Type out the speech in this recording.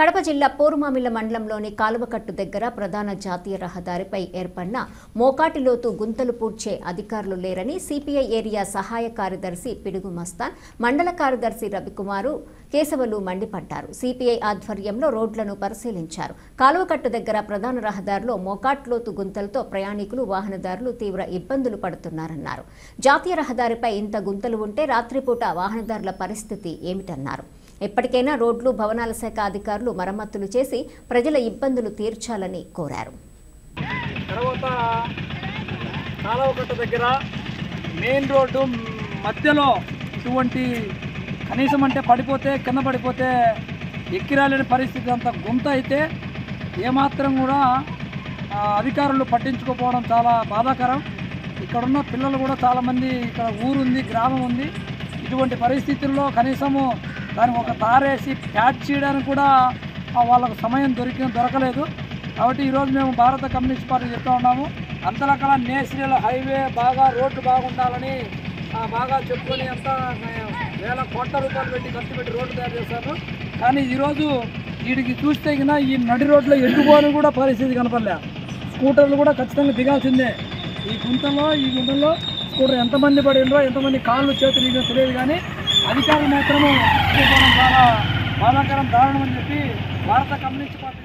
కడప జిల్లా పోరుమామిళ్ల మండలంలోని కాలువకట్టు దగ్గర ప్రధాన జాతీయ రహదారిపై ఏర్పడిన మోకాటిలోతు గుంతలు పూడ్చే అధికారులు లేరని సిపిఐ ఏరియా సహాయ కార్యదర్శి పిడుగు మస్తాన్, మండల కార్యదర్శి రవికుమారు కేశవులు మండిపడ్డారు. సిపిఐ ఆధ్వర్యంలో రోడ్లను పరిశీలించారు. కాలువకట్టు దగ్గర ప్రధాన రహదారిలో మోకాట్లోతు గుంతలతో ప్రయాణికులు, వాహనదారులు తీవ్ర ఇబ్బందులు పడుతున్నారన్నారు. జాతీయ రహదారిపై ఇంత గుంతలు ఉంటే రాత్రిపూట వాహనదారుల పరిస్థితి ఏమిటన్నారు. ఎప్పటికైనా రోడ్లు, భవనాల శాఖ అధికారులు మరమ్మతులు చేసి ప్రజల ఇబ్బందులు తీర్చాలని కోరారు. తర్వాత కాలువకట్ట దగ్గర మెయిన్ రోడ్డు మధ్యలో ఇటువంటి కనీసం అంటే పడిపోతే కింద పడిపోతే ఎక్కిరాలేని పరిస్థితి అంత గుంత అయితే ఏమాత్రం కూడా అధికారులు పట్టించుకోకపోవడం చాలా బాధాకరం. ఇక్కడున్న పిల్లలు కూడా చాలామంది, ఇక్కడ ఊరుంది, గ్రామం ఉంది. ఇటువంటి పరిస్థితుల్లో కనీసము దానికి ఒక తారేసి ప్యాచ్ చేయడానికి కూడా వాళ్ళకు సమయం దొరకలేదు. కాబట్టి ఈరోజు మేము భారత కమ్యూనిస్ట్ పార్టీ చెప్తా ఉన్నాము, అంతలకల నేషనల్ హైవే బాగా రోడ్లు బాగుండాలని బాగా చెప్పుకొని అంతా వేల కోట్ల రూపాయలు పెట్టి ఖర్చు పెట్టి రోడ్లు తయారు చేశారు. కానీ ఈరోజు వీడికి చూస్తే కింద ఈ నడి రోడ్లో ఎట్టుకోని కూడా పరిస్థితి కనపడలే. స్కూటర్లు కూడా ఖచ్చితంగా దిగాల్సిందే. ఈ గుంటల్లో స్కూటర్ ఎంతమంది పడిండ్రో, ఎంతమంది కాళ్ళు చేతులు ఇదో తెలియదు. కానీ అధికారులు మాత్రము చాలా బాధాకరం, దారుణం అని చెప్పి భారత కమ్యూనిస్ట్ పార్టీ